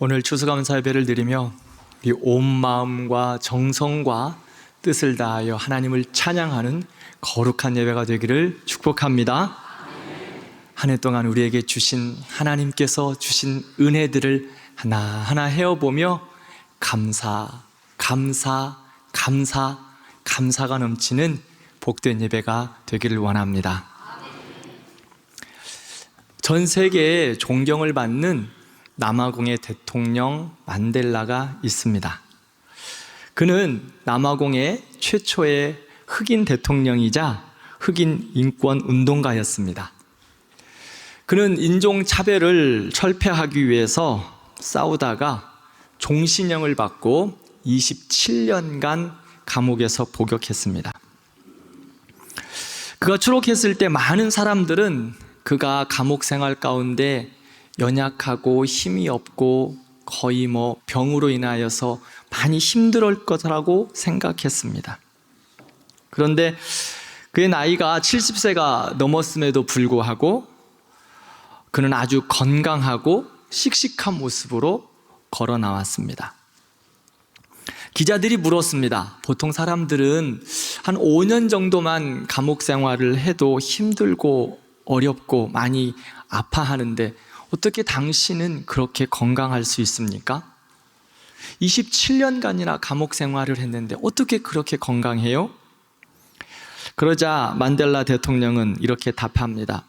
오늘 추수감사 예배를 드리며 우리 온 마음과 정성과 뜻을 다하여 하나님을 찬양하는 거룩한 예배가 되기를 축복합니다. 한 해 동안 우리에게 주신 하나님께서 주신 은혜들을 하나하나 헤어보며 감사가 넘치는 복된 예배가 되기를 원합니다. 전 세계에 존경을 받는 남아공의 대통령 만델라가 있습니다. 그는 남아공의 최초의 흑인 대통령이자 흑인 인권 운동가였습니다. 그는 인종차별을 철폐하기 위해서 싸우다가 종신형을 받고 27년간 감옥에서 복역했습니다. 그가 추록했을 때 많은 사람들은 그가 감옥 생활 가운데 연약하고 힘이 없고 거의 병으로 인하여서 많이 힘들을 거라고 생각했습니다. 그런데 그의 나이가 70세가 넘었음에도 불구하고 그는 아주 건강하고 씩씩한 모습으로 걸어 나왔습니다. 기자들이 물었습니다. 보통 사람들은 한 5년 정도만 감옥 생활을 해도 힘들고 어렵고 많이 아파하는데 어떻게 당신은 그렇게 건강할 수 있습니까? 27년간이나 감옥 생활을 했는데 어떻게 그렇게 건강해요? 그러자 만델라 대통령은 이렇게 답합니다.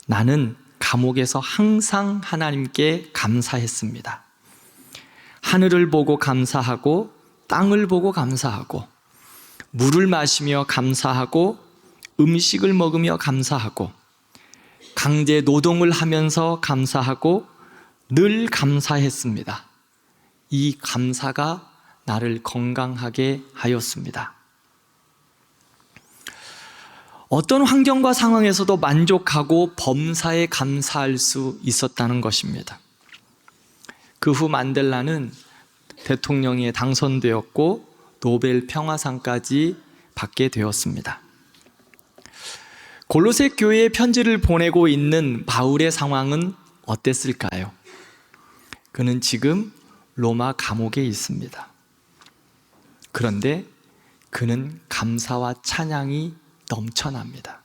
나는 감옥에서 항상 하나님께 감사했습니다. 하늘을 보고 감사하고 땅을 보고 감사하고 물을 마시며 감사하고 음식을 먹으며 감사하고 강제 노동을 하면서 감사하고 늘 감사했습니다. 이 감사가 나를 건강하게 하였습니다. 어떤 환경과 상황에서도 만족하고 범사에 감사할 수 있었다는 것입니다. 그 후 만델라는 대통령에 당선되었고 노벨 평화상까지 받게 되었습니다. 골로새 교회에 편지를 보내고 있는 바울의 상황은 어땠을까요? 그는 지금 로마 감옥에 있습니다. 그런데 그는 감사와 찬양이 넘쳐납니다.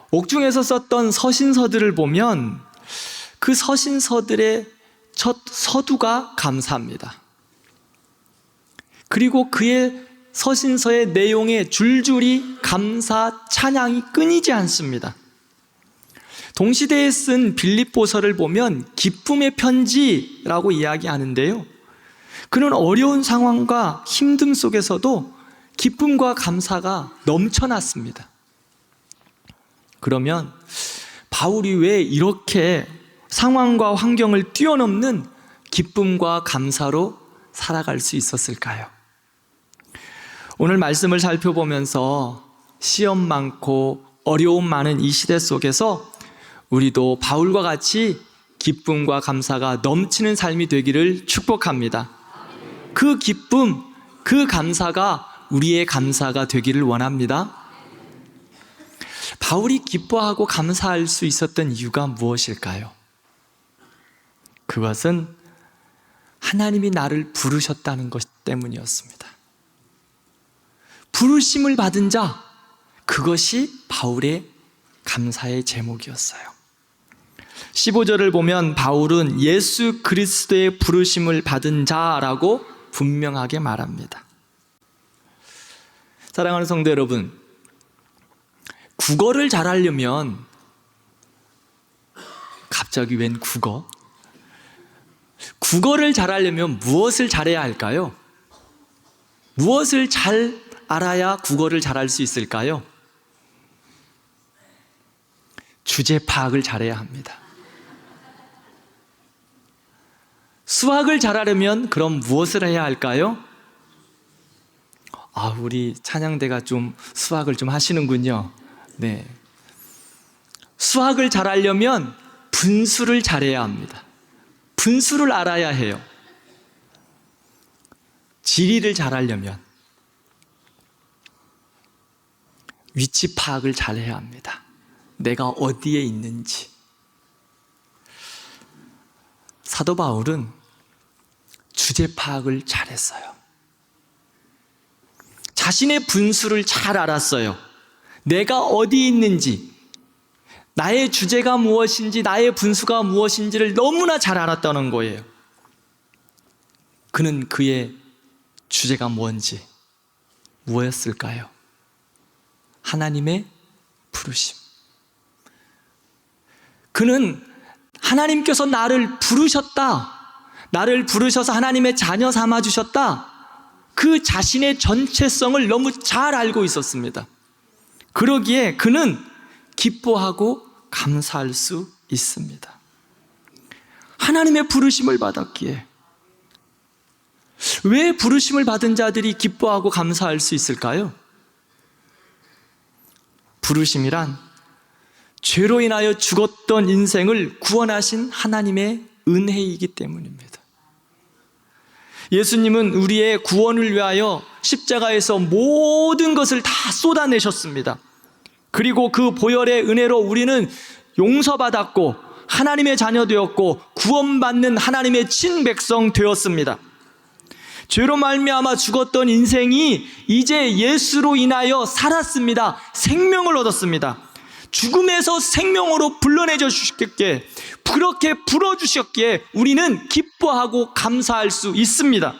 옥중에서 썼던 서신서들을 보면 그 서신서들의 첫 서두가 감사합니다. 그리고 그의 서신서의 내용에 줄줄이 감사, 찬양이 끊이지 않습니다. 동시대에 쓴 빌립보서를 보면 기쁨의 편지라고 이야기하는데요. 그는 어려운 상황과 힘듦 속에서도 기쁨과 감사가 넘쳐났습니다. 그러면 바울이 왜 이렇게 상황과 환경을 뛰어넘는 기쁨과 감사로 살아갈 수 있었을까요? 오늘 말씀을 살펴보면서 시험 많고 어려움 많은 이 시대 속에서 우리도 바울과 같이 기쁨과 감사가 넘치는 삶이 되기를 축복합니다. 그 기쁨, 그 감사가 우리의 감사가 되기를 원합니다. 바울이 기뻐하고 감사할 수 있었던 이유가 무엇일까요? 그것은 하나님이 나를 부르셨다는 것 때문이었습니다. 부르심을 받은 자, 그것이 바울의 감사의 제목이었어요. 15절을 보면 바울은 예수 그리스도의 부르심을 받은 자라고 분명하게 말합니다. 사랑하는 성도 여러분, 국어를 잘하려면 갑자기 웬 국어? 국어를 잘하려면 무엇을 잘해야 할까요? 무엇을 잘 알아야 국어를 잘할 수 있을까요? 주제 파악을 잘해야 합니다. 수학을 잘하려면 그럼 무엇을 해야 할까요? 우리 찬양대가 좀 수학을 좀 하시는군요. 네. 수학을 잘하려면 분수를 잘해야 합니다. 분수를 알아야 해요. 지리를 잘하려면 위치 파악을 잘해야 합니다. 내가 어디에 있는지. 사도 바울은 주제 파악을 잘했어요. 자신의 분수를 잘 알았어요. 내가 어디 있는지, 나의 주제가 무엇인지, 나의 분수가 무엇인지를 너무나 잘 알았다는 거예요. 그는 그의 주제가 뭔지, 무엇이었을까요? 하나님의 부르심. 그는 하나님께서 나를 부르셨다, 나를 부르셔서 하나님의 자녀 삼아주셨다, 그 자신의 전체성을 너무 잘 알고 있었습니다. 그러기에 그는 기뻐하고 감사할 수 있습니다. 하나님의 부르심을 받았기에. 왜 부르심을 받은 자들이 기뻐하고 감사할 수 있을까요? 부르심이란 죄로 인하여 죽었던 인생을 구원하신 하나님의 은혜이기 때문입니다. 예수님은 우리의 구원을 위하여 십자가에서 모든 것을 다 쏟아내셨습니다. 그리고 그 보혈의 은혜로 우리는 용서받았고 하나님의 자녀 되었고 구원받는 하나님의 친백성 되었습니다. 죄로 말미암아 죽었던 인생이 이제 예수로 인하여 살았습니다. 생명을 얻었습니다. 죽음에서 생명으로 불러내줘 주셨기에, 그렇게 불어주셨기에 우리는 기뻐하고 감사할 수 있습니다.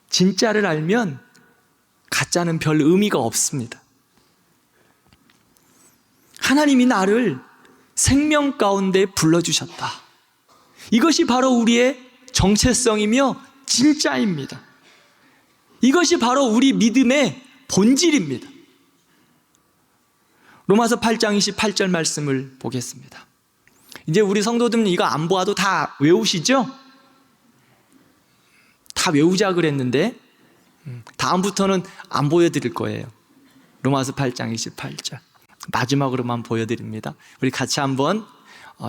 진짜를 알면 가짜는 별 의미가 없습니다. 하나님이 나를 생명 가운데 불러주셨다. 이것이 바로 우리의 정체성이며 진짜입니다. 이것이 바로 우리 믿음의 본질입니다. 로마서 8장 28절 말씀을 보겠습니다. 이제 우리 성도들은 이거 안 보아도 다 외우시죠? 다 외우자 그랬는데 다음부터는 안 보여드릴 거예요. 로마서 8장 28절 마지막으로만 보여드립니다. 우리 같이 한번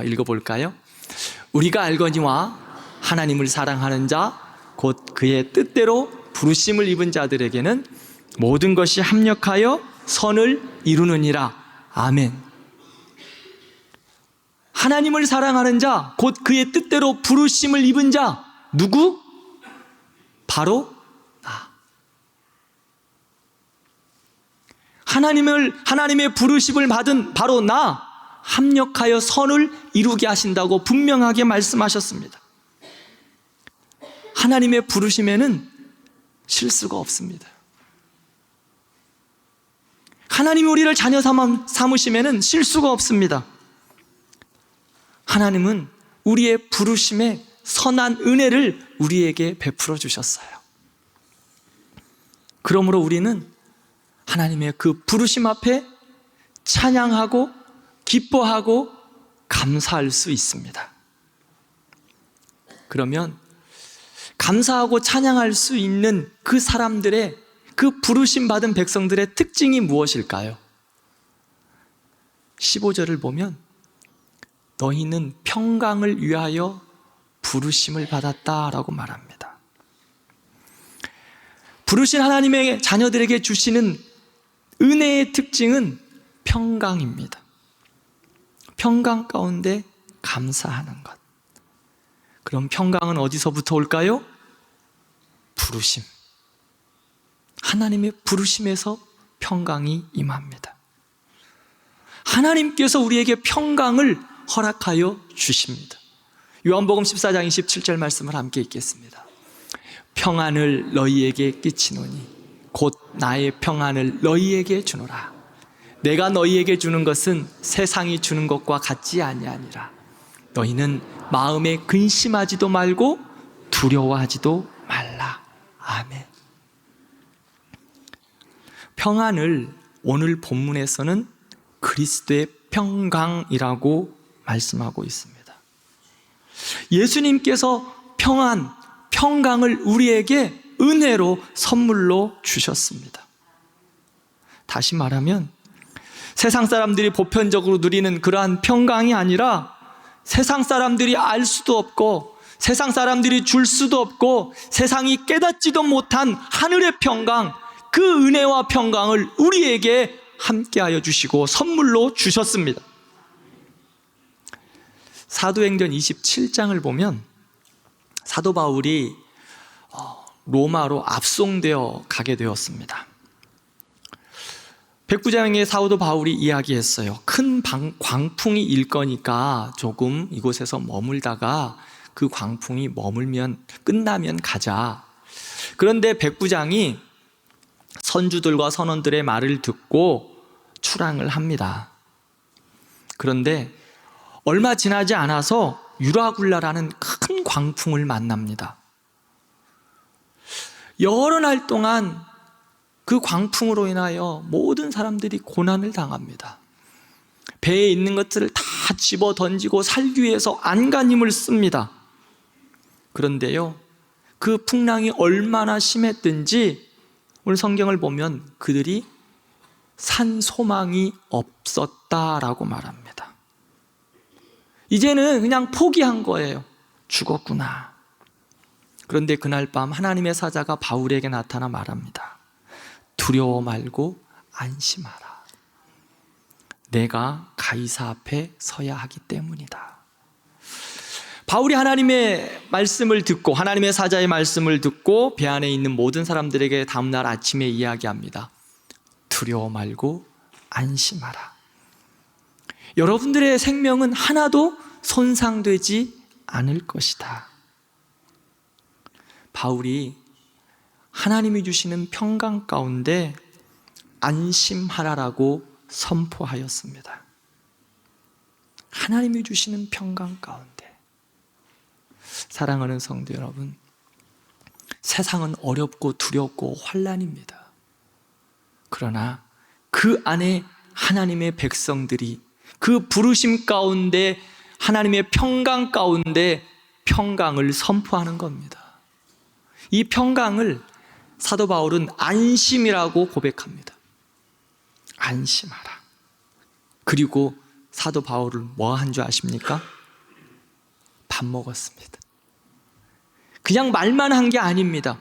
읽어볼까요? 우리가 알거니와 하나님을 사랑하는 자 곧 그의 뜻대로 부르심을 입은 자들에게는 모든 것이 합력하여 선을 이루느니라. 아멘. 하나님을 사랑하는 자 곧 그의 뜻대로 부르심을 입은 자, 누구? 바로 나. 하나님의 부르심을 받은 바로 나, 합력하여 선을 이루게 하신다고 분명하게 말씀하셨습니다. 하나님의 부르심에는 실수가 없습니다. 하나님이 우리를 자녀 삼으심에는 실수가 없습니다. 하나님은 우리의 부르심에 선한 은혜를 우리에게 베풀어 주셨어요. 그러므로 우리는 하나님의 그 부르심 앞에 찬양하고 기뻐하고 감사할 수 있습니다. 그러면 감사하고 찬양할 수 있는 그 사람들의, 그 부르심 받은 백성들의 특징이 무엇일까요? 15절을 보면 너희는 평강을 위하여 부르심을 받았다라고 말합니다. 부르신 하나님의 자녀들에게 주시는 은혜의 특징은 평강입니다. 평강 가운데 감사하는 것. 그럼 평강은 어디서부터 올까요? 부르심. 하나님의 부르심에서 평강이 임합니다. 하나님께서 우리에게 평강을 허락하여 주십니다. 요한복음 14장 27절 말씀을 함께 읽겠습니다. 평안을 너희에게 끼치노니 곧 나의 평안을 너희에게 주노라. 내가 너희에게 주는 것은 세상이 주는 것과 같지 아니하니라. 너희는 마음에 근심하지도 말고 두려워하지도 말라. 아멘. 평안을 오늘 본문에서는 그리스도의 평강이라고 말씀하고 있습니다. 예수님께서 평강을 우리에게 은혜로 선물로 주셨습니다. 다시 말하면 세상 사람들이 보편적으로 누리는 그러한 평강이 아니라 세상 사람들이 알 수도 없고 세상 사람들이 줄 수도 없고 세상이 깨닫지도 못한 하늘의 평강, 그 은혜와 평강을 우리에게 함께하여 주시고 선물로 주셨습니다. 사도행전 27장을 보면 사도 바울이 로마로 압송되어 가게 되었습니다. 백부장의 사도 바울이 이야기했어요. 큰 광풍이 일 거니까 조금 이곳에서 머물다가 그 광풍이 끝나면 가자. 그런데 백부장이 선주들과 선원들의 말을 듣고 출항을 합니다. 그런데 얼마 지나지 않아서 유라굴라라는 큰 광풍을 만납니다. 여러 날 동안 그 광풍으로 인하여 모든 사람들이 고난을 당합니다. 배에 있는 것들을 다 집어 던지고 살기 위해서 안간힘을 씁니다. 그런데요, 그 풍랑이 얼마나 심했든지 오늘 성경을 보면 그들이 산 소망이 없었다라고 말합니다. 이제는 그냥 포기한 거예요. 죽었구나. 그런데 그날 밤 하나님의 사자가 바울에게 나타나 말합니다. 두려워 말고 안심하라. 내가 가이사 앞에 서야 하기 때문이다. 바울이 하나님의 말씀을 듣고 하나님의 사자의 말씀을 듣고 배 안에 있는 모든 사람들에게 다음날 아침에 이야기합니다. 두려워 말고 안심하라. 여러분들의 생명은 하나도 손상되지 않을 것이다. 바울이 하나님이 주시는 평강 가운데 안심하라라고 선포하였습니다. 하나님이 주시는 평강 가운데. 사랑하는 성도 여러분, 세상은 어렵고 두렵고 환난입니다. 그러나 그 안에 하나님의 백성들이 그 부르심 가운데 하나님의 평강 가운데 평강을 선포하는 겁니다. 이 평강을 사도 바울은 안심이라고 고백합니다. 안심하라. 그리고 사도 바울은 뭐 한 줄 아십니까? 밥 먹었습니다. 그냥 말만 한 게 아닙니다.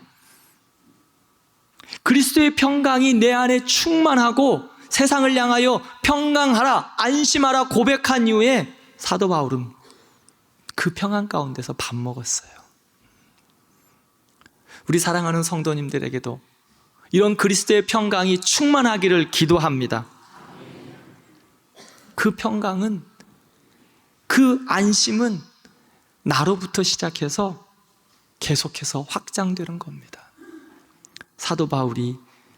그리스도의 평강이 내 안에 충만하고 세상을 향하여 평강하라, 안심하라 고백한 이후에 사도 바울은 그 평안 가운데서 밥 먹었어요. 우리 사랑하는 성도님들에게도 이런 그리스도의 평강이 충만하기를 기도합니다. 그 평강은, 그 안심은 나로부터 시작해서 계속해서 확장되는 겁니다. 사도 바울이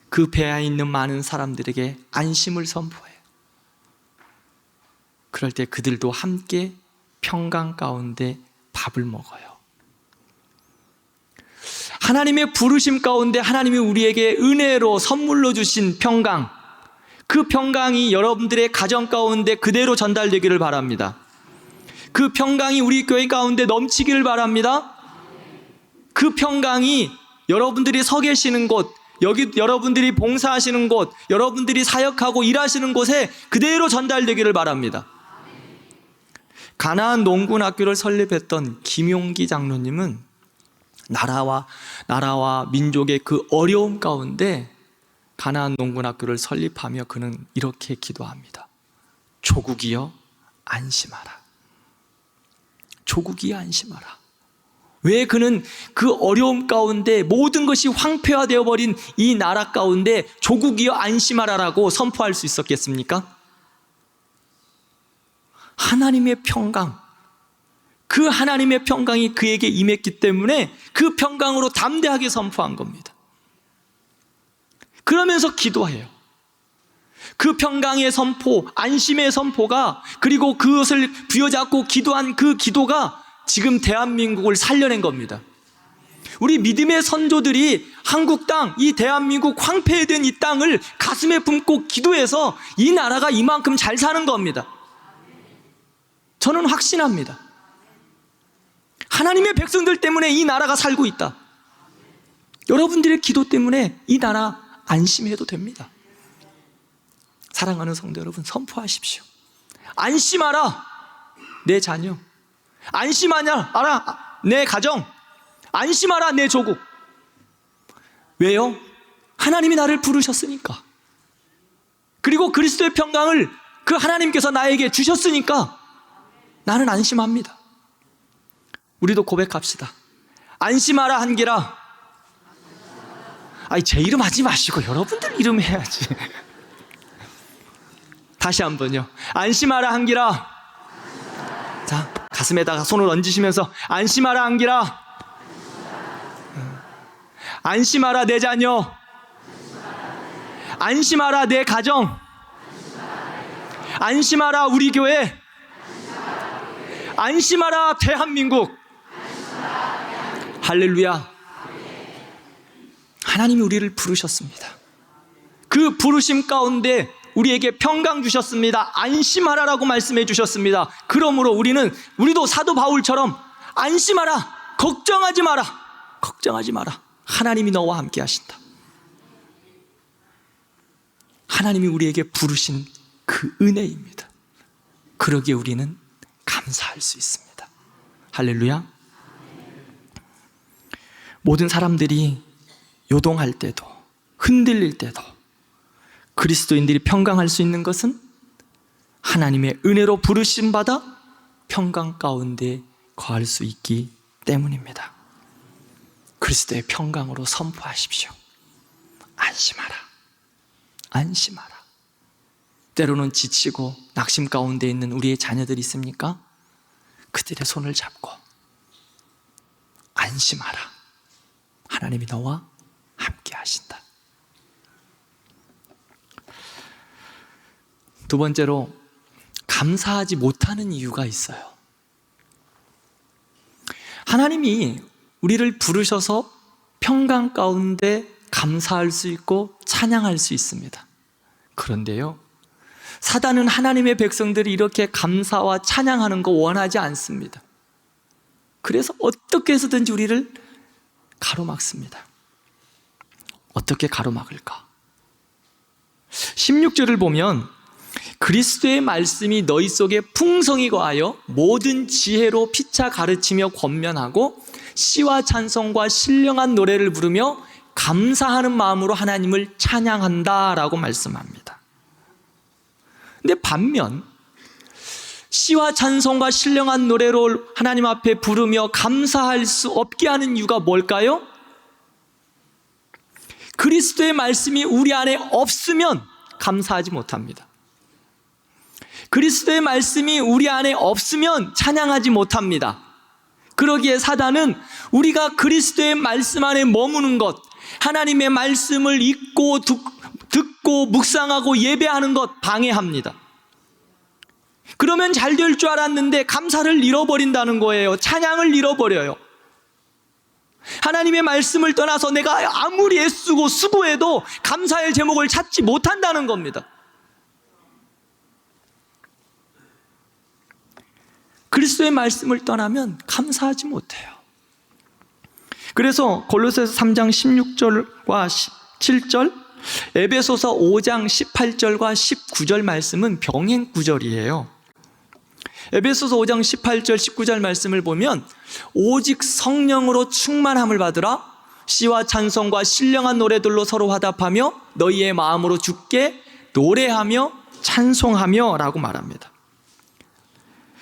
그 배에 있는 많은 사람들에게 안심을 선포해요. 그럴 때 그들도 함께 평강 가운데 밥을 먹어요. 하나님의 부르심 가운데 하나님이 우리에게 은혜로 선물로 주신 평강, 그 평강이 여러분들의 가정 가운데 그대로 전달되기를 바랍니다. 그 평강이 우리 교회 가운데 넘치기를 바랍니다. 그 평강이 여러분들이 서 계시는 곳, 여기 여러분들이 봉사하시는 곳, 여러분들이 사역하고 일하시는 곳에 그대로 전달되기를 바랍니다. 가나안 농군학교를 설립했던 김용기 장로님은 나라와 민족의 그 어려움 가운데 가나안 농군학교를 설립하며 그는 이렇게 기도합니다. 조국이여 안심하라. 조국이여 안심하라. 왜 그는 그 어려움 가운데 모든 것이 황폐화되어 버린 이 나라 가운데 조국이여 안심하라라고 선포할 수 있었겠습니까? 하나님의 평강, 그 하나님의 평강이 그에게 임했기 때문에 그 평강으로 담대하게 선포한 겁니다. 그러면서 기도해요. 그 평강의 선포, 안심의 선포가, 그리고 그것을 부여잡고 기도한 그 기도가 지금 대한민국을 살려낸 겁니다. 우리 믿음의 선조들이 한국 땅, 이 대한민국 황폐된 이 땅을 가슴에 품고 기도해서 이 나라가 이만큼 잘 사는 겁니다. 저는 확신합니다. 하나님의 백성들 때문에 이 나라가 살고 있다. 여러분들의 기도 때문에 이 나라 안심해도 됩니다. 사랑하는 성도 여러분, 선포하십시오. 안심하라, 내 자녀. 안심하라, 내 가정. 안심하라, 내 조국. 왜요? 하나님이 나를 부르셨으니까. 그리고 그리스도의 평강을 그 하나님께서 나에게 주셨으니까 나는 안심합니다. 우리도 고백합시다. 안심하라 한기라. 아니, 제 이름 하지 마시고 여러분들 이름 해야지. 다시 한번요. 안심하라 한기라. 자, 가슴에다가 손을 얹으시면서 안심하라 한기라. 안심하라 내 자녀. 안심하라 내 가정. 안심하라 우리 교회. 안심하라 대한민국. 할렐루야. 하나님이 우리를 부르셨습니다. 그 부르심 가운데 우리에게 평강 주셨습니다. 안심하라라고 말씀해 주셨습니다. 그러므로 우리도 사도 바울처럼 안심하라, 걱정하지 마라, 걱정하지 마라. 하나님이 너와 함께 하신다. 하나님이 우리에게 부르신 그 은혜입니다. 그러기에 우리는 감사할 수 있습니다. 할렐루야. 모든 사람들이 요동할 때도, 흔들릴 때도 그리스도인들이 평강할 수 있는 것은 하나님의 은혜로 부르심 받아 평강 가운데 거할 수 있기 때문입니다. 그리스도의 평강으로 선포하십시오. 안심하라, 안심하라. 때로는 지치고 낙심 가운데 있는 우리의 자녀들이 있습니까? 그들의 손을 잡고 안심하라. 하나님이 너와 함께 하신다. 두 번째로, 감사하지 못하는 이유가 있어요. 하나님이 우리를 부르셔서 평강 가운데 감사할 수 있고 찬양할 수 있습니다. 그런데요, 사단은 하나님의 백성들이 이렇게 감사와 찬양하는 거 원하지 않습니다. 그래서 어떻게 해서든지 우리를 가로막습니다. 어떻게 가로막을까? 16절을 보면 그리스도의 말씀이 너희 속에 풍성히 거하여 모든 지혜로 피차 가르치며 권면하고 시와 찬송과 신령한 노래를 부르며 감사하는 마음으로 하나님을 찬양한다 라고 말씀합니다. 근데 반면 시와 찬송과 신령한 노래로 하나님 앞에 부르며 감사할 수 없게 하는 이유가 뭘까요? 그리스도의 말씀이 우리 안에 없으면 감사하지 못합니다. 그리스도의 말씀이 우리 안에 없으면 찬양하지 못합니다. 그러기에 사단은 우리가 그리스도의 말씀 안에 머무는 것, 하나님의 말씀을 읽고 듣고 묵상하고 예배하는 것 방해합니다. 그러면 잘 될 줄 알았는데 감사를 잃어버린다는 거예요. 찬양을 잃어버려요. 하나님의 말씀을 떠나서 내가 아무리 애쓰고 수고해도 감사의 제목을 찾지 못한다는 겁니다. 그리스도의 말씀을 떠나면 감사하지 못해요. 그래서 골로새서 3장 16절과 17절, 에베소서 5장 18절과 19절 말씀은 병행 구절이에요. 에베소서 5장 18절 19절 말씀을 보면 오직 성령으로 충만함을 받으라, 시와 찬송과 신령한 노래들로 서로 화답하며 너희의 마음으로 주께 노래하며 찬송하며 라고 말합니다.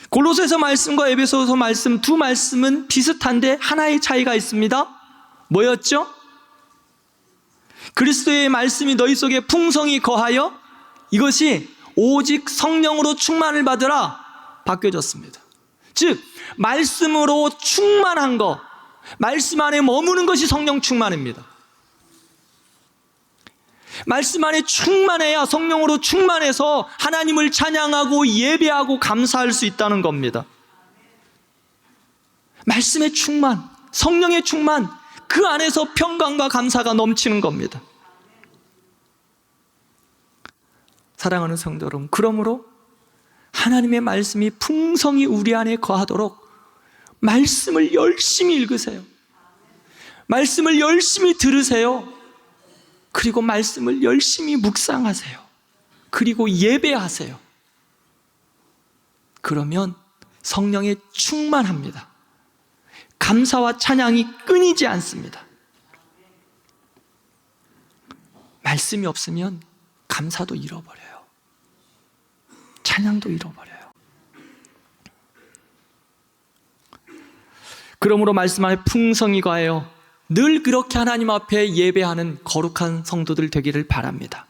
골로새서 말씀과 에베소서 말씀 두 말씀은 비슷한데 하나의 차이가 있습니다. 뭐였죠? 그리스도의 말씀이 너희 속에 풍성히 거하여, 이것이 오직 성령으로 충만을 받으라 바뀌어졌습니다. 즉 말씀으로 충만한 것, 말씀 안에 머무는 것이 성령 충만입니다. 말씀 안에 충만해야 성령으로 충만해서 하나님을 찬양하고 예배하고 감사할 수 있다는 겁니다. 말씀의 충만, 성령의 충만, 그 안에서 평강과 감사가 넘치는 겁니다. 사랑하는 성도 여러분, 그러므로 하나님의 말씀이 풍성히 우리 안에 거하도록 말씀을 열심히 읽으세요. 말씀을 열심히 들으세요. 그리고 말씀을 열심히 묵상하세요. 그리고 예배하세요. 그러면 성령에 충만합니다. 감사와 찬양이 끊이지 않습니다. 말씀이 없으면 감사도 잃어버려요. 찬양도 잃어버려요. 그러므로 말씀 안에 풍성히 가하여 늘 그렇게 하나님 앞에 예배하는 거룩한 성도들 되기를 바랍니다.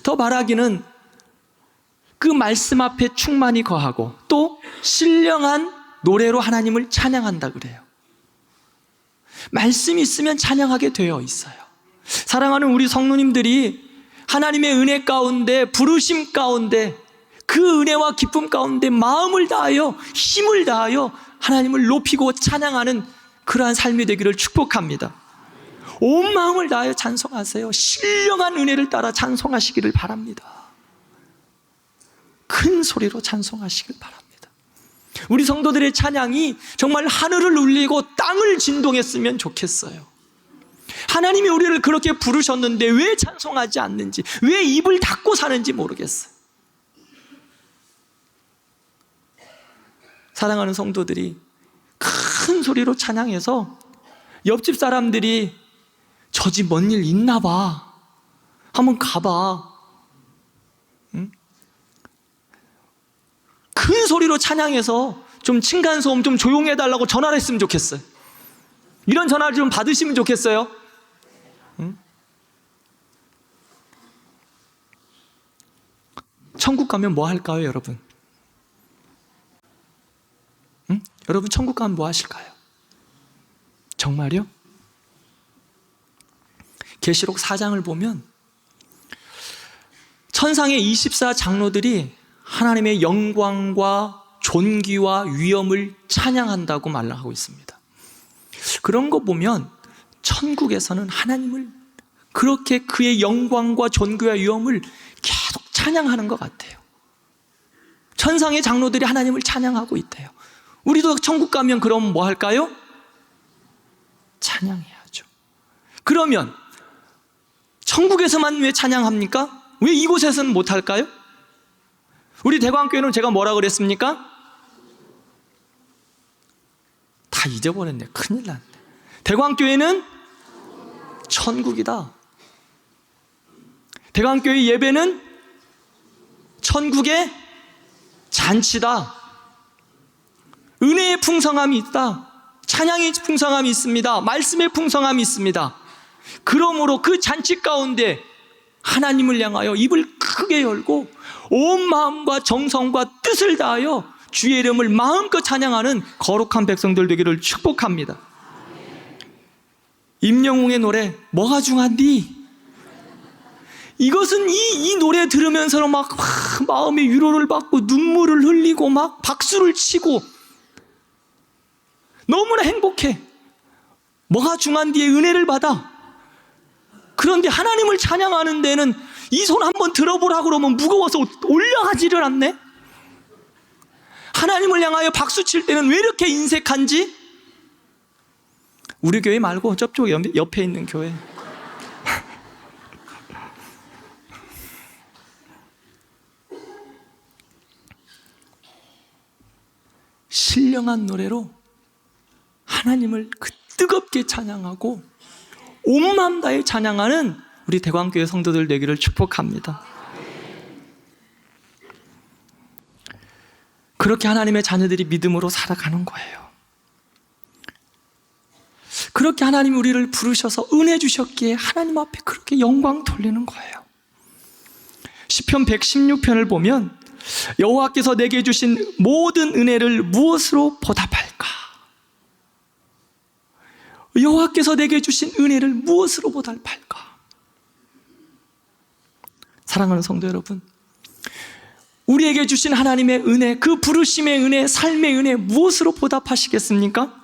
더 바라기는 그 말씀 앞에 충만히 거하고 또 신령한 노래로 하나님을 찬양한다 그래요. 말씀이 있으면 찬양하게 되어 있어요. 사랑하는 우리 성도님들이 하나님의 은혜 가운데, 부르심 가운데, 그 은혜와 기쁨 가운데 마음을 다하여, 힘을 다하여 하나님을 높이고 찬양하는 그러한 삶이 되기를 축복합니다. 온 마음을 다하여 찬송하세요. 신령한 은혜를 따라 찬송하시기를 바랍니다. 큰 소리로 찬송하시길 바랍니다. 우리 성도들의 찬양이 정말 하늘을 울리고 땅을 진동했으면 좋겠어요. 하나님이 우리를 그렇게 부르셨는데 왜 찬송하지 않는지, 왜 입을 닫고 사는지 모르겠어요. 사랑하는 성도들이 큰 소리로 찬양해서 옆집 사람들이 저 집 뭔 일 있나 봐, 한번 가봐, 응? 큰 소리로 찬양해서 좀 층간소음 좀 조용히 해달라고 전화를 했으면 좋겠어요. 이런 전화를 좀 받으시면 좋겠어요. 응? 천국 가면 뭐 할까요, 여러분? 응? 여러분 천국 가면 뭐 하실까요? 정말요? 계시록 4장을 보면 천상의 24장로들이 하나님의 영광과 존귀와 위엄을 찬양한다고 말하고 있습니다. 그런 거 보면 천국에서는 하나님을 그렇게 그의 영광과 존귀와 위엄을 계속 찬양하는 것 같아요. 천상의 장로들이 하나님을 찬양하고 있대요. 우리도 천국 가면 그럼 뭐 할까요? 찬양해야죠. 그러면 천국에서만 왜 찬양합니까? 왜 이곳에서는 못할까요? 우리 대광교회는 제가 뭐라 그랬습니까? 다 잊어버렸네. 큰일 났네. 대광교회는 천국이다. 대광교회 예배는 천국의 잔치다. 은혜의 풍성함이 있다. 찬양의 풍성함이 있습니다. 말씀의 풍성함이 있습니다. 그러므로 그 잔치 가운데 하나님을 향하여 입을 크게 열고 온 마음과 정성과 뜻을 다하여 주의 이름을 마음껏 찬양하는 거룩한 백성들 되기를 축복합니다. 임영웅의 노래 뭐가 중한디? 이것은 이 노래 들으면서 막 마음의 위로를 받고 눈물을 흘리고 막 박수를 치고 너무나 행복해. 뭐가 중한디의 은혜를 받아. 그런데 하나님을 찬양하는 데는 이 손 한번 들어보라 그러면 무거워서 올라가지를 않네. 하나님을 향하여 박수 칠 때는 왜 이렇게 인색한지? 우리 교회 말고 저쪽 옆에 있는 교회. 신령한 노래로 하나님을 그 뜨겁게 찬양하고 온 마음 다해 찬양하는 우리 대광교회 성도들 되기를 축복합니다. 그렇게 하나님의 자녀들이 믿음으로 살아가는 거예요. 그렇게 하나님이 우리를 부르셔서 은혜 주셨기에 하나님 앞에 그렇게 영광 돌리는 거예요. 시편 116편을 보면 여호와께서 내게 주신 모든 은혜를 무엇으로 보답할까? 여호와께서 내게 주신 은혜를 무엇으로 보답할까? 사랑하는 성도 여러분, 우리에게 주신 하나님의 은혜, 그 부르심의 은혜, 삶의 은혜 무엇으로 보답하시겠습니까?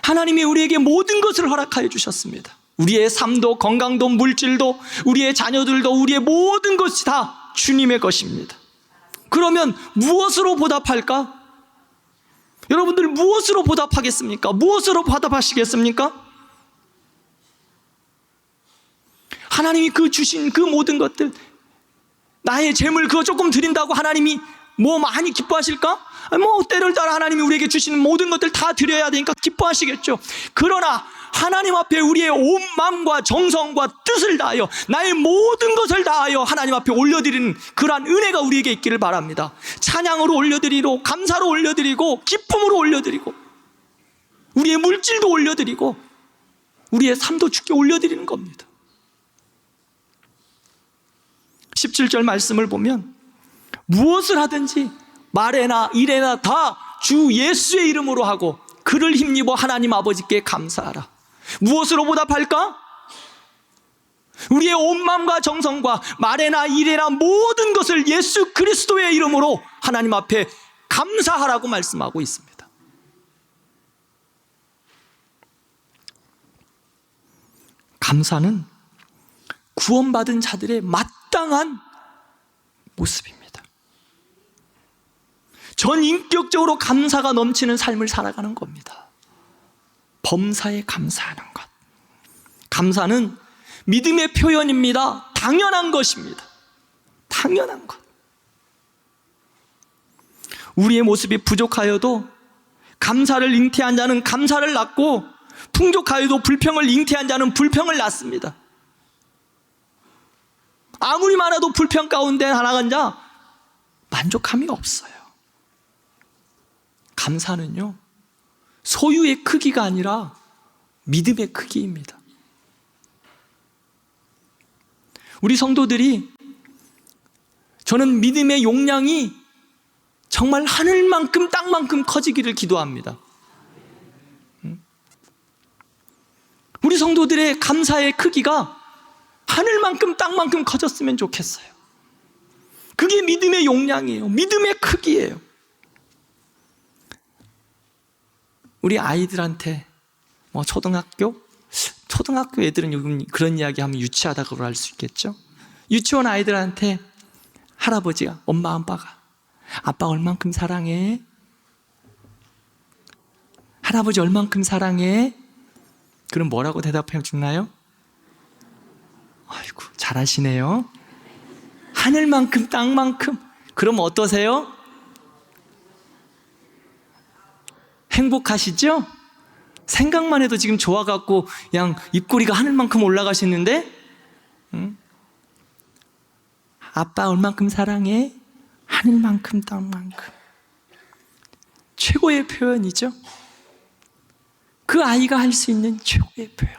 하나님이 우리에게 모든 것을 허락하여 주셨습니다. 우리의 삶도, 건강도, 물질도, 우리의 자녀들도, 우리의 모든 것이 다 주님의 것입니다. 그러면 무엇으로 보답할까? 여러분들 무엇으로 보답하겠습니까? 무엇으로 보답하시겠습니까? 하나님이 그 주신 그 모든 것들, 나의 재물 그거 조금 드린다고 하나님이 뭐 많이 기뻐하실까? 뭐 때를 따라 하나님이 우리에게 주시는 모든 것들 다 드려야 되니까 기뻐하시겠죠. 그러나 하나님 앞에 우리의 온 마음과 정성과 뜻을 다하여 나의 모든 것을 다하여 하나님 앞에 올려드리는 그러한 은혜가 우리에게 있기를 바랍니다. 찬양으로 올려드리고 감사로 올려드리고 기쁨으로 올려드리고 우리의 물질도 올려드리고 우리의 삶도 주께 올려드리는 겁니다. 17절 말씀을 보면 무엇을 하든지 말에나 일에나 다 주 예수의 이름으로 하고 그를 힘입어 하나님 아버지께 감사하라. 무엇으로 보답할까? 우리의 온 마음과 정성과 말에나 일에나 모든 것을 예수 그리스도의 이름으로 하나님 앞에 감사하라고 말씀하고 있습니다. 감사는 구원받은 자들의 마땅한 모습입니다. 전인격적으로 감사가 넘치는 삶을 살아가는 겁니다. 범사에 감사하는 것. 감사는 믿음의 표현입니다. 당연한 것입니다. 당연한 것. 우리의 모습이 부족하여도 감사를 잉태한 자는 감사를 낳고 풍족하여도 불평을 잉태한 자는 불평을 낳습니다. 아무리 많아도 불평 가운데 나간 자 만족함이 없어요. 감사는요, 소유의 크기가 아니라 믿음의 크기입니다. 우리 성도들이, 저는 믿음의 용량이 정말 하늘만큼 땅만큼 커지기를 기도합니다. 우리 성도들의 감사의 크기가 하늘만큼 땅만큼 커졌으면 좋겠어요. 그게 믿음의 용량이에요. 믿음의 크기예요. 우리 아이들한테 초등학교 애들은 요즘 그런 이야기 하면 유치하다고 할 수 있겠죠. 유치원 아이들한테 할아버지가, 엄마 아빠가 아빠 얼만큼 사랑해? 할아버지 얼만큼 사랑해? 그럼 뭐라고 대답해 주나요? 아이고 잘하시네요. 하늘만큼 땅만큼. 그럼 어떠세요? 행복하시죠? 생각만 해도 지금 좋아갖고 그냥 입꼬리가 하늘만큼 올라가시는데, 아빠 얼만큼 사랑해? 하늘만큼 땅만큼. 최고의 표현이죠. 그 아이가 할 수 있는 최고의 표현.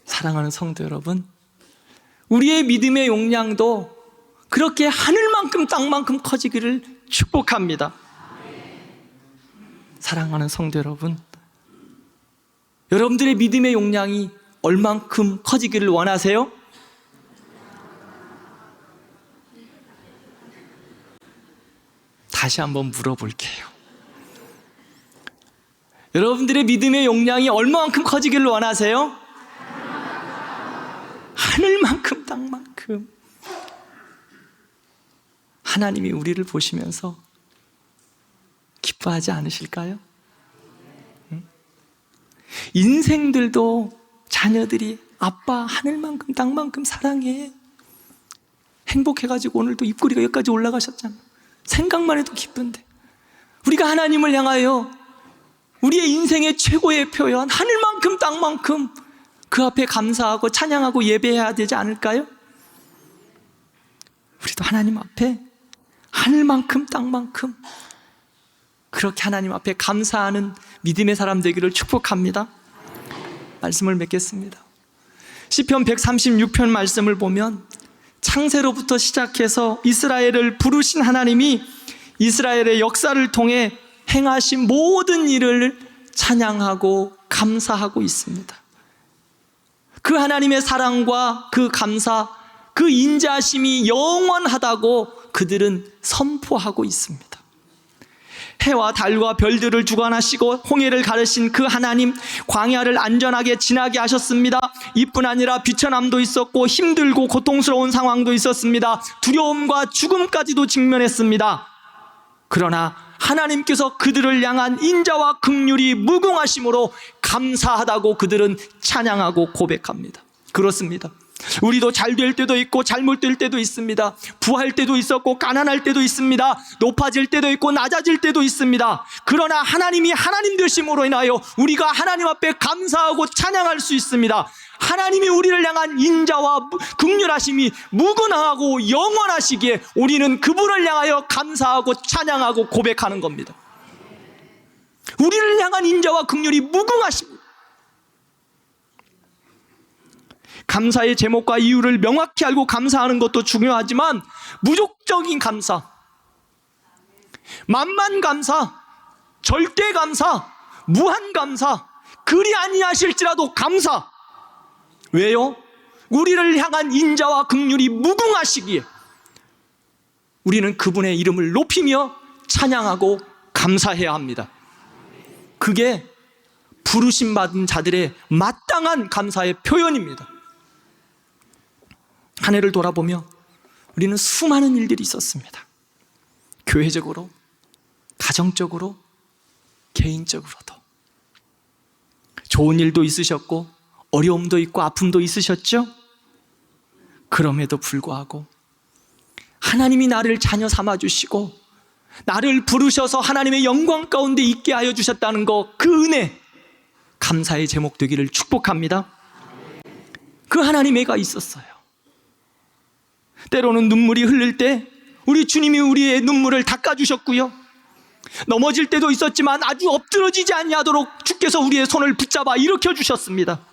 사랑하는 성도 여러분, 우리의 믿음의 용량도 그렇게 하늘만큼 땅만큼 커지기를 축복합니다. 사랑하는 성도 여러분, 여러분들의 믿음의 용량이 얼만큼 커지기를 원하세요? 다시 한번 물어볼게요. 여러분들의 믿음의 용량이 얼마만큼 커지기를 원하세요? 하늘만큼 땅만큼. 하나님이 우리를 보시면서 기뻐하지 않으실까요? 인생들도 자녀들이 아빠 하늘만큼 땅만큼 사랑해. 행복해가지고 오늘도 입꼬리가 여기까지 올라가셨잖아. 생각만 해도 기쁜데, 우리가 하나님을 향하여 우리의 인생의 최고의 표현, 하늘만큼 땅만큼 그 앞에 감사하고 찬양하고 예배해야 되지 않을까요? 우리도 하나님 앞에 하늘만큼 땅만큼 그렇게 하나님 앞에 감사하는 믿음의 사람 되기를 축복합니다. 말씀을 맺겠습니다. 시편 136편 말씀을 보면 창세로부터 시작해서 이스라엘을 부르신 하나님이 이스라엘의 역사를 통해 행하신 모든 일을 찬양하고 감사하고 있습니다. 그 하나님의 사랑과 그 감사, 그 인자하심이 영원하다고 그들은 선포하고 있습니다. 해와 달과 별들을 주관하시고 홍해를 가르신 그 하나님, 광야를 안전하게 지나게 하셨습니다. 이뿐 아니라 비천함도 있었고 힘들고 고통스러운 상황도 있었습니다. 두려움과 죽음까지도 직면했습니다. 그러나 하나님께서 그들을 향한 인자와 긍휼이 무궁하심으로 감사하다고 그들은 찬양하고 고백합니다. 그렇습니다. 우리도 잘 될 때도 있고 잘못될 때도 있습니다. 부할 때도 있었고 가난할 때도 있습니다. 높아질 때도 있고 낮아질 때도 있습니다. 그러나 하나님이 하나님 되심으로 인하여 우리가 하나님 앞에 감사하고 찬양할 수 있습니다. 하나님이 우리를 향한 인자와 긍휼하심이 무궁하고 영원하시기에 우리는 그분을 향하여 감사하고 찬양하고 고백하는 겁니다. 우리를 향한 인자와 긍휼이 무궁하십니다. 감사의 제목과 이유를 명확히 알고 감사하는 것도 중요하지만 무조건적인 감사, 만만 감사, 절대 감사, 무한 감사, 그리 아니하실지라도 감사. 왜요? 우리를 향한 인자와 긍휼이 무궁하시기에 우리는 그분의 이름을 높이며 찬양하고 감사해야 합니다. 그게 부르심 받은 자들의 마땅한 감사의 표현입니다. 한 해를 돌아보며 우리는 수많은 일들이 있었습니다. 교회적으로, 가정적으로, 개인적으로도. 좋은 일도 있으셨고 어려움도 있고 아픔도 있으셨죠? 그럼에도 불구하고 하나님이 나를 자녀 삼아주시고 나를 부르셔서 하나님의 영광 가운데 있게 하여 주셨다는 것, 그 은혜, 감사의 제목 되기를 축복합니다. 그 하나님의가 있었어요. 때로는 눈물이 흐를 때 우리 주님이 우리의 눈물을 닦아주셨고요, 넘어질 때도 있었지만 아주 엎드러지지 아니하도록 주께서 우리의 손을 붙잡아 일으켜 주셨습니다.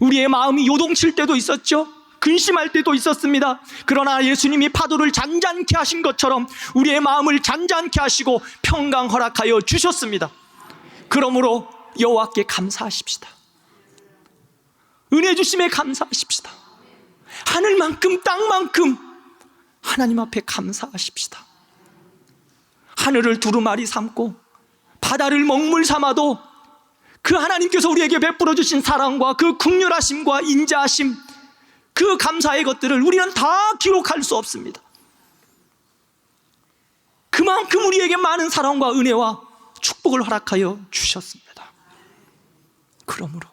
우리의 마음이 요동칠 때도 있었죠. 근심할 때도 있었습니다. 그러나 예수님이 파도를 잔잔케 하신 것처럼 우리의 마음을 잔잔케 하시고 평강 허락하여 주셨습니다. 그러므로 여호와께 감사하십시다. 은혜 주심에 감사하십시다. 하늘만큼 땅만큼 하나님 앞에 감사하십시다. 하늘을 두루마리 삼고 바다를 먹물 삼아도 그 하나님께서 우리에게 베풀어 주신 사랑과 그 긍휼하심과 인자하심, 그 감사의 것들을 우리는 다 기록할 수 없습니다. 그만큼 우리에게 많은 사랑과 은혜와 축복을 허락하여 주셨습니다. 그러므로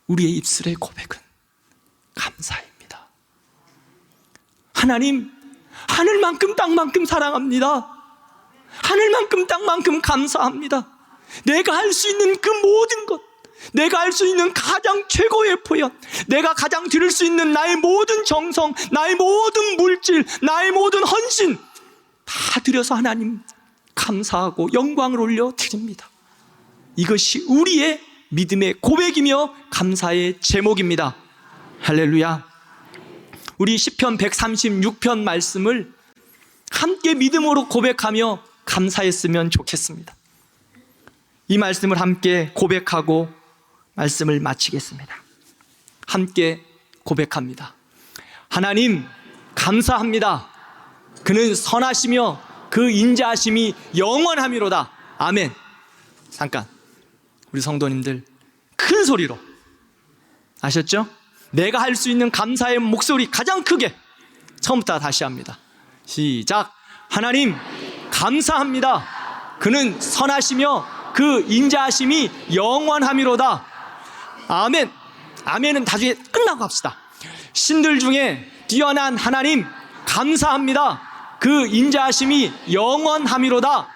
우리의 입술의 고백은 감사입니다. 하나님, 하늘만큼 땅만큼 사랑합니다. 하늘만큼 땅만큼 감사합니다. 내가 할 수 있는 그 모든 것, 내가 할 수 있는 가장 최고의 표현, 내가 가장 드릴 수 있는 나의 모든 정성, 나의 모든 물질, 나의 모든 헌신 다 드려서 하나님 감사하고 영광을 올려 드립니다. 이것이 우리의 믿음의 고백이며 감사의 제목입니다. 할렐루야. 우리 시편 136편 말씀을 함께 믿음으로 고백하며 감사했으면 좋겠습니다. 이 말씀을 함께 고백하고 말씀을 마치겠습니다. 함께 고백합니다. 하나님 감사합니다. 그는 선하시며 그 인자하심이 영원함이로다. 아멘. 잠깐, 우리 성도님들 큰 소리로, 아셨죠? 내가 할 수 있는 감사의 목소리 가장 크게, 처음부터 다시 합니다. 시작. 하나님 감사합니다. 그는 선하시며 그 인자하심이 영원함이로다. 아멘. 아멘은 나중에 끝나고 합시다. 신들 중에 뛰어난 하나님 감사합니다. 그 인자하심이 영원함이로다.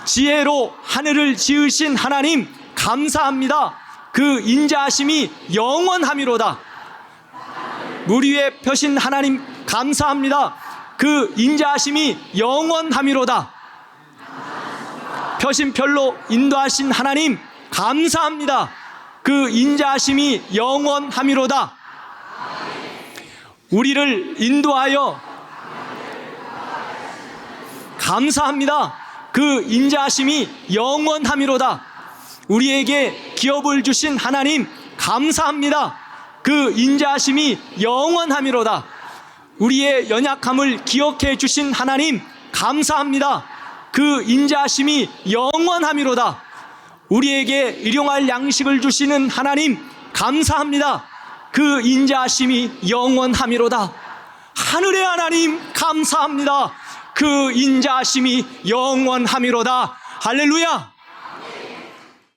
지혜로 하늘을 지으신 하나님 감사합니다. 그 인자하심이 영원함이로다. 물 위에 펴신 하나님 감사합니다. 그 인자하심이 영원함이로다. 펴신 별로 인도하신 하나님 감사합니다. 그 인자하심이 영원함이로다. 우리를 인도하여 감사합니다. 그 인자하심이 영원함이로다. 우리에게 기업을 주신 하나님 감사합니다. 그 인자하심이 영원함이로다. 우리의 연약함을 기억해 주신 하나님 감사합니다. 그 인자하심이 영원함이로다. 우리에게 일용할 양식을 주시는 하나님 감사합니다. 그 인자하심이 영원함이로다. 하늘의 하나님 감사합니다. 그 인자하심이 영원함이로다. 할렐루야.